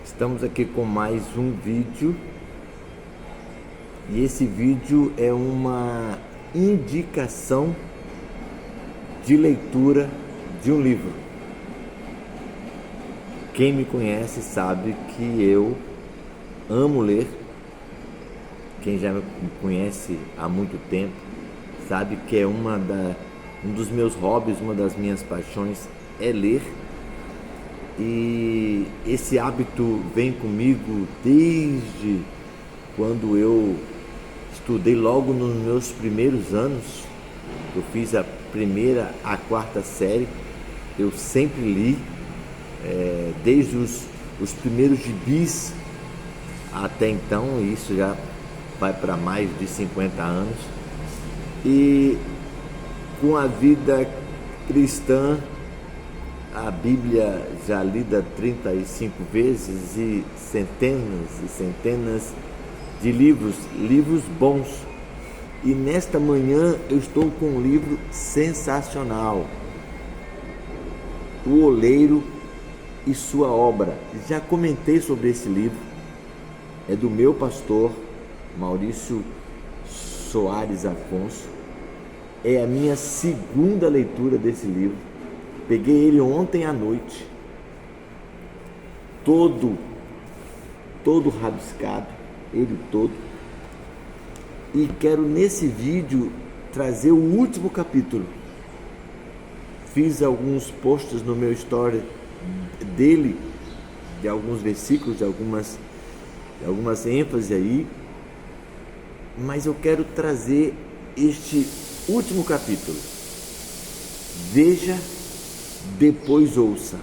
Estamos aqui com mais um vídeo e esse vídeo é uma indicação de leitura de um livro. Quem me conhece sabe que eu amo ler. Quem já me conhece há muito tempo sabe que é um dos meus hobbies, uma das minhas paixões é ler. E esse hábito vem comigo desde quando eu estudei logo nos meus primeiros anos. Eu fiz a primeira à quarta série, eu sempre li, desde os primeiros gibis até então, e isso já vai para mais de 50 anos. E com a vida cristã, a Bíblia já lida 35 vezes e centenas de livros bons. E nesta manhã eu estou com um livro sensacional, O Oleiro e Sua Obra. Já comentei sobre esse livro, é do meu pastor Maurício Soares Afonso. É a minha segunda leitura desse livro. Peguei ele ontem à noite, todo rabiscado, ele todo, e quero nesse vídeo trazer o último capítulo. Fiz alguns posts no meu story dele, de alguns versículos, de algumas ênfases aí, mas eu quero trazer este último capítulo. Veja, depois ouça.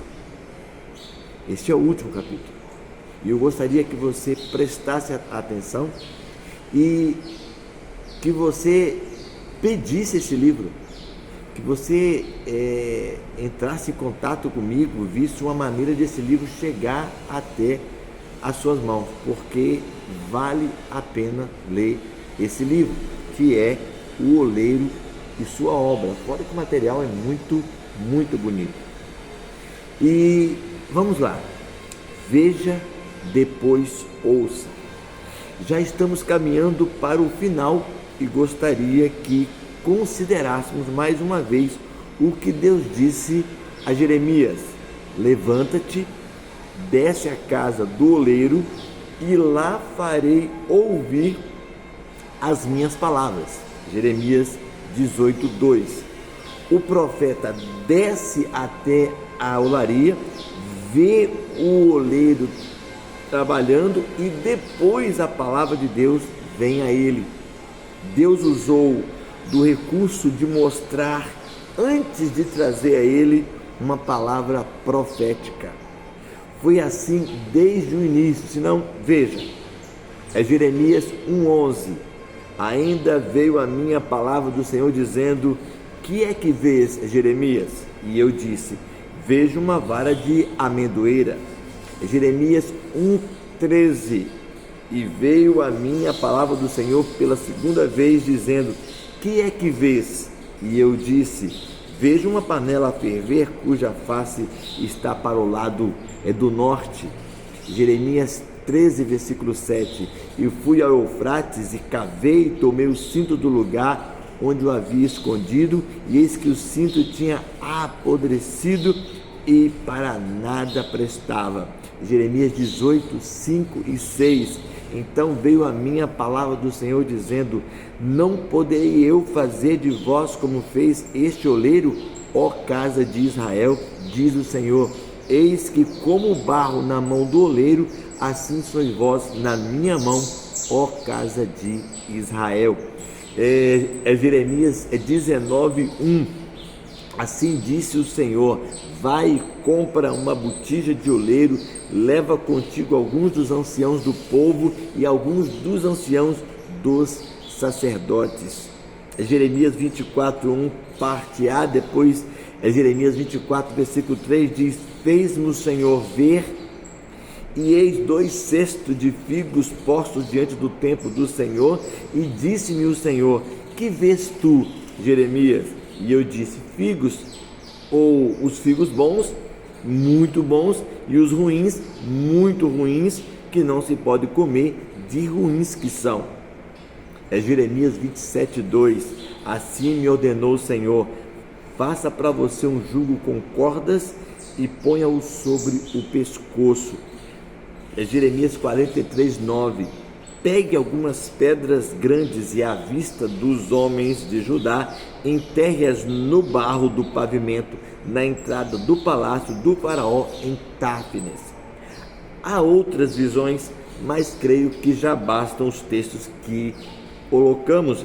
Este é o último capítulo e eu gostaria que você prestasse atenção e que você pedisse esse livro, que você entrasse em contato comigo, visse uma maneira de esse livro chegar até as suas mãos, porque vale a pena ler esse livro, que é O Oleiro e Sua Obra. Fora que o material é muito bonito. E vamos lá. Veja, depois ouça. Já estamos caminhando para o final e gostaria que considerássemos mais uma vez o que Deus disse a Jeremias: levanta-te, desce à casa do oleiro e lá farei ouvir as minhas palavras. Jeremias 18:2. O profeta desce até a olaria, vê o oleiro trabalhando e depois a palavra de Deus vem a ele. Deus usou do recurso de mostrar, antes de trazer a ele, uma palavra profética. Foi assim desde o início. Se não, veja, é Jeremias 1:11. Ainda veio a minha palavra do Senhor dizendo: que é que vês, Jeremias? E eu disse: vejo uma vara de amendoeira. Jeremias 1:13. E veio a mim a palavra do Senhor pela segunda vez dizendo: que é que vês? E eu disse: vejo uma panela a ferver cuja face está para o lado do norte. Jeremias 13, versículo 7. E fui ao Eufrates e cavei e tomei o cinto do lugar onde o havia escondido, e eis que o cinto tinha apodrecido e para nada prestava. Jeremias 18, 5 e 6. Então veio a mim a palavra do Senhor dizendo: não poderei eu fazer de vós como fez este oleiro, ó casa de Israel, diz o Senhor. Eis que como o barro na mão do oleiro, assim sois vós na minha mão, ó casa de Israel. Jeremias 19:1. Assim disse o Senhor: vai e compra uma botija de oleiro, leva contigo alguns dos anciãos do povo e alguns dos anciãos dos sacerdotes. Jeremias 24:1, parte A. Depois Jeremias 24, versículo 3 diz: fez-me o Senhor ver, e eis 2 cestos de figos postos diante do templo do Senhor, e disse-me o Senhor: que vês tu, Jeremias? E eu disse: figos, ou os figos bons, muito bons, e os ruins, muito ruins, que não se pode comer, de ruins que são. É Jeremias 27:2. Assim me ordenou o Senhor: faça para você um jugo com cordas e ponha-o sobre o pescoço. É Jeremias 43:9. Pegue algumas pedras grandes e à vista dos homens de Judá, enterre-as no barro do pavimento, na entrada do palácio do faraó em Táfnis. Há outras visões, mas creio que já bastam os textos que colocamos.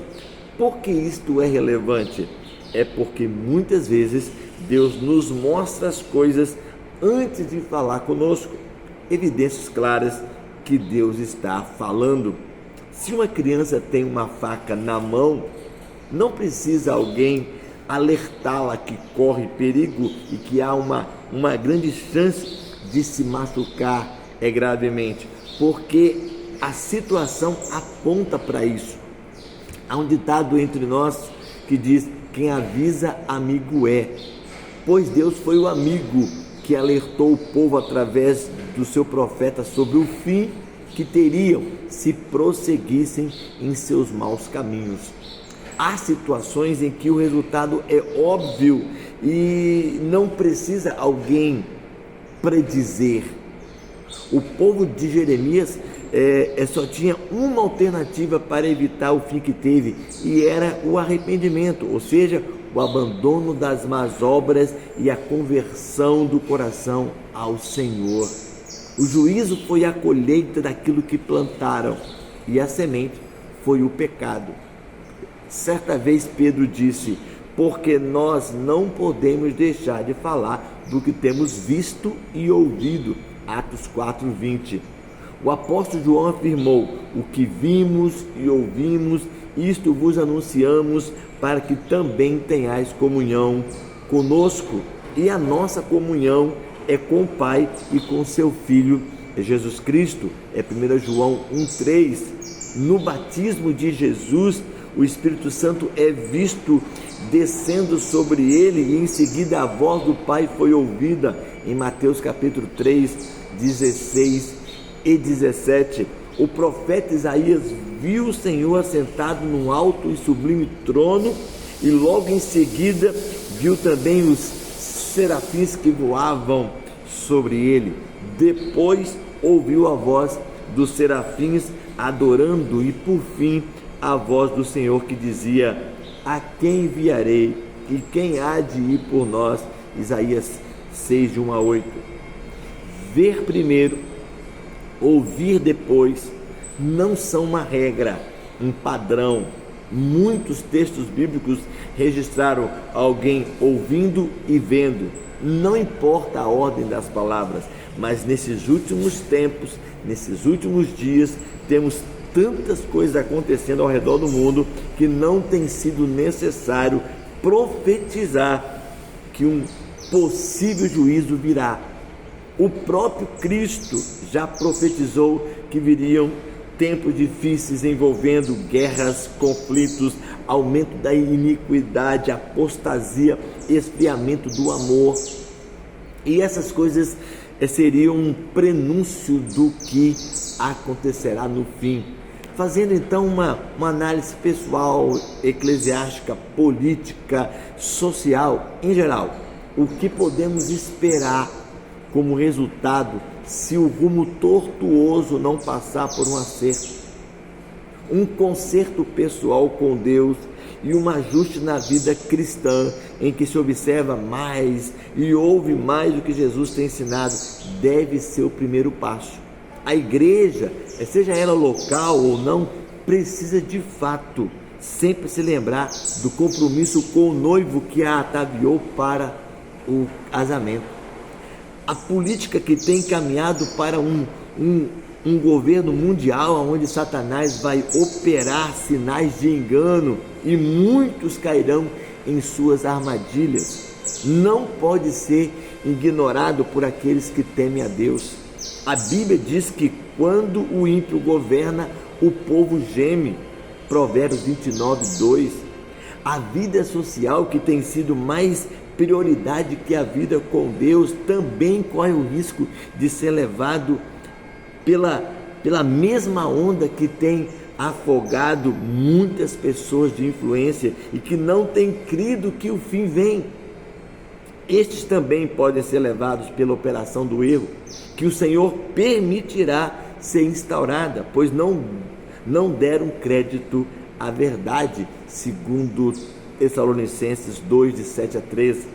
Por que isto é relevante? É porque muitas vezes Deus nos mostra as coisas antes de falar conosco. Evidências claras que Deus está falando. Se uma criança tem uma faca na mão, não precisa alguém alertá-la que corre perigo e que há uma grande chance de se machucar gravemente, porque a situação aponta para isso. Há um ditado entre nós que diz: quem avisa, amigo é. Pois Deus foi o amigo que alertou o povo através do seu profeta sobre o fim que teriam se prosseguissem em seus maus caminhos. Há situações em que o resultado é óbvio e não precisa alguém predizer. O povo de Jeremias só tinha uma alternativa para evitar o fim que teve, e era o arrependimento, ou seja, o abandono das más obras e a conversão do coração ao Senhor. O juízo foi a colheita daquilo que plantaram, e a semente foi o pecado. Certa vez Pedro disse: porque nós não podemos deixar de falar do que temos visto e ouvido. Atos 4:20. O apóstolo João afirmou: o que vimos e ouvimos, isto vos anunciamos, para que também tenhais comunhão conosco. E a nossa comunhão é com o Pai e com seu Filho Jesus Cristo. É 1 João 1:3. No batismo de Jesus, o Espírito Santo é visto descendo sobre ele, e em seguida a voz do Pai foi ouvida, em Mateus capítulo 3, 16 e 17. O profeta Isaías viu o Senhor assentado num alto e sublime trono, e logo em seguida viu também os serafins que voavam sobre ele. Depois ouviu a voz dos serafins adorando, e por fim a voz do Senhor que dizia: a quem enviarei, e quem há de ir por nós? Isaías 6, de 1 a 8. Ver primeiro, ouvir depois, não são uma regra, um padrão. Muitos textos bíblicos registraram alguém ouvindo e vendo. Não importa a ordem das palavras, mas nesses últimos tempos, nesses últimos dias, temos tantas coisas acontecendo ao redor do mundo que não tem sido necessário profetizar que um possível juízo virá. O próprio Cristo já profetizou que viriam tempos difíceis envolvendo guerras, conflitos, aumento da iniquidade, apostasia, esfriamento do amor. E essas coisas seriam um prenúncio do que acontecerá no fim. Fazendo então uma análise pessoal, eclesiástica, política, social, em geral, o que podemos esperar como resultado se o rumo tortuoso não passar por um acerto? Um conserto pessoal com Deus e um ajuste na vida cristã, em que se observa mais e ouve mais do que Jesus tem ensinado, deve ser o primeiro passo. A igreja, seja ela local ou não, precisa de fato sempre se lembrar do compromisso com o noivo que a ataviou para o casamento. A política que tem caminhado para um governo mundial onde Satanás vai operar sinais de engano e muitos cairão em suas armadilhas, não pode ser ignorado por aqueles que temem a Deus. A Bíblia diz que quando o ímpio governa, o povo geme. Provérbios 29:2. A vida social que tem sido mais prioridade que a vida com Deus também corre o risco de ser levado pela mesma onda que tem afogado muitas pessoas de influência e que não têm crido que o fim vem. Estes também podem ser levados pela operação do erro, que o Senhor permitirá ser instaurada, pois não deram crédito à verdade, segundo Tessalonicenses 2, de 7 a 13.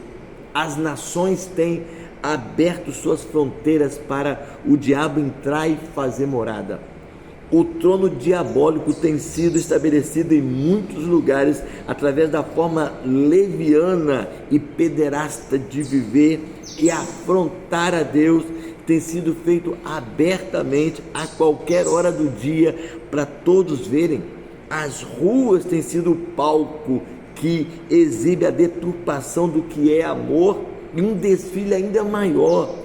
As nações têm aberto suas fronteiras para o diabo entrar e fazer morada. O trono diabólico tem sido estabelecido em muitos lugares através da forma leviana e pederasta de viver e afrontar a Deus. Tem sido feito abertamente a qualquer hora do dia para todos verem. As ruas têm sido o palco que exibe a deturpação do que é amor, e um desfile ainda maior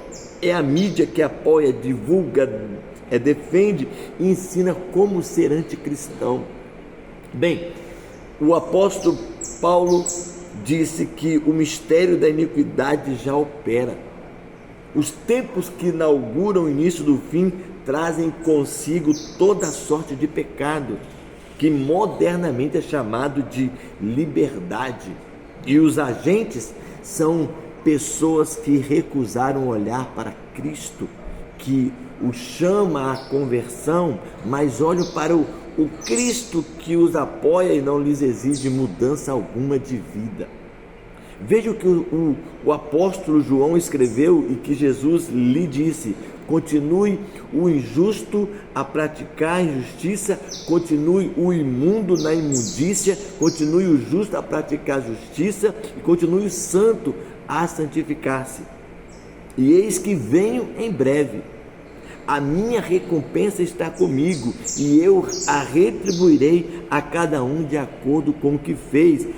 é a mídia que apoia, divulga, defende e ensina como ser anticristão. Bem, o apóstolo Paulo disse que o mistério da iniquidade já opera. Os tempos que inauguram o início do fim trazem consigo toda sorte de pecado, que modernamente é chamado de liberdade, e os agentes são pessoas que recusaram olhar para Cristo, que o chama à conversão, mas olham para o Cristo que os apoia e não lhes exige mudança alguma de vida. Veja o que o apóstolo João escreveu e que Jesus lhe disse: continue o injusto a praticar a injustiça, continue o imundo na imundícia, continue o justo a praticar a justiça e continue o santo a santificar-se. E eis que venho em breve. A minha recompensa está comigo e eu a retribuirei a cada um de acordo com o que fez.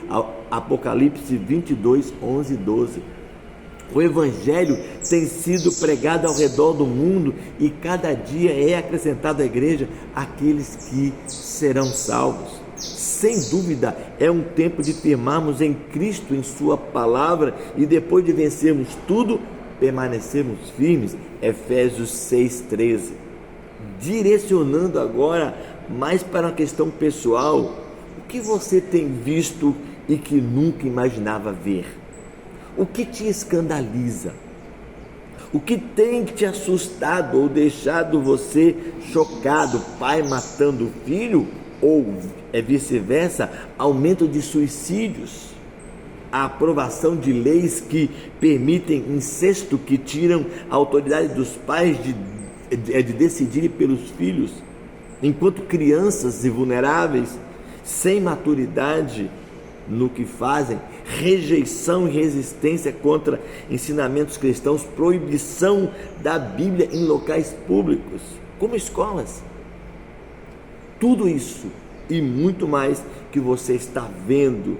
Apocalipse 22, 11 e 12. O Evangelho tem sido pregado ao redor do mundo e cada dia é acrescentado à igreja aqueles que serão salvos. Sem dúvida, é um tempo de firmarmos em Cristo, em sua palavra, e depois de vencermos tudo, permanecermos firmes. Efésios 6,13. Direcionando agora mais para uma questão pessoal, o que você tem visto e que nunca imaginava ver? O que te escandaliza? O que tem te assustado ou deixado você chocado? Pai matando o filho? Ou vice-versa, aumento de suicídios? A aprovação de leis que permitem incesto, que tiram a autoridade dos pais de decidirem pelos filhos, enquanto crianças e vulneráveis, sem maturidade no que fazem, rejeição e resistência contra ensinamentos cristãos, proibição da Bíblia em locais públicos, como escolas. Tudo isso e muito mais que você está vendo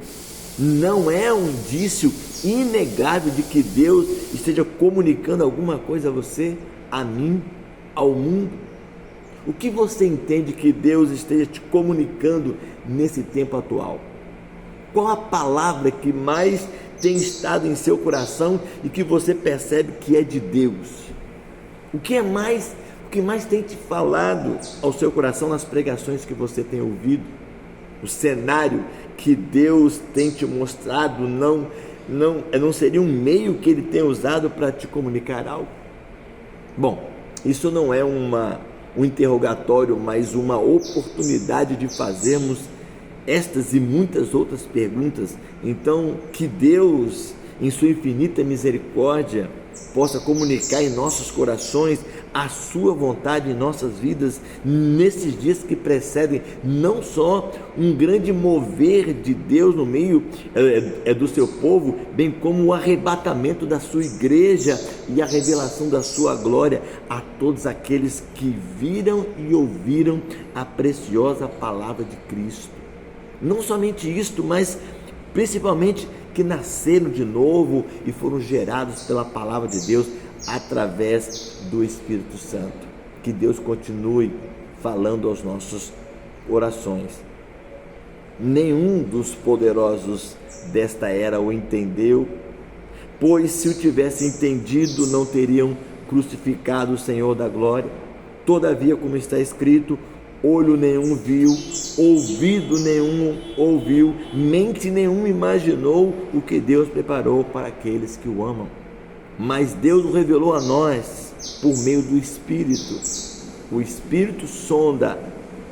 não é um indício inegável de que Deus esteja comunicando alguma coisa a você, a mim, ao mundo? O que você entende que Deus esteja te comunicando nesse tempo atual? Qual a palavra que mais tem estado em seu coração e que você percebe que é de Deus? O que mais tem te falado ao seu coração nas pregações que você tem ouvido? O cenário que Deus tem te mostrado não seria um meio que Ele tem usado para te comunicar algo? Bom, isso não é um interrogatório, mas uma oportunidade de fazermos estas e muitas outras perguntas. Então, que Deus, em sua infinita misericórdia, possa comunicar em nossos corações a sua vontade em nossas vidas nesses dias que precedem não só um grande mover de Deus no meio do seu povo, bem como o arrebatamento da sua igreja e a revelação da sua glória a todos aqueles que viram e ouviram a preciosa palavra de Cristo. Não somente isto, mas principalmente que nasceram de novo e foram gerados pela palavra de Deus através do Espírito Santo. Que Deus continue falando aos nossos corações. Nenhum dos poderosos desta era o entendeu, pois se o tivessem entendido, não teriam crucificado o Senhor da glória. Todavia, como está escrito, olho nenhum viu, ouvido nenhum ouviu, mente nenhuma imaginou o que Deus preparou para aqueles que o amam. Mas Deus o revelou a nós por meio do Espírito. O Espírito sonda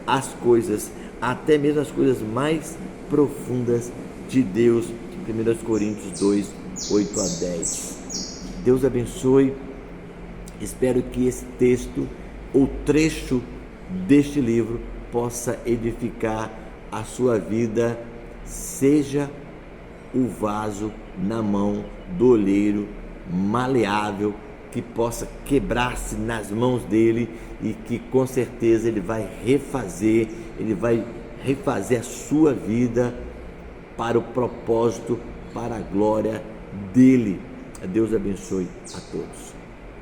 as coisas, até mesmo as coisas mais profundas de Deus. 1 Coríntios 2, 8 a 10. Deus abençoe. Espero que esse texto ou trecho deste livro possa edificar a sua vida. Seja o vaso na mão do olheiro maleável, que possa quebrar-se nas mãos dele e que com certeza ele vai refazer a sua vida para o propósito, para a glória dele. Deus abençoe a todos.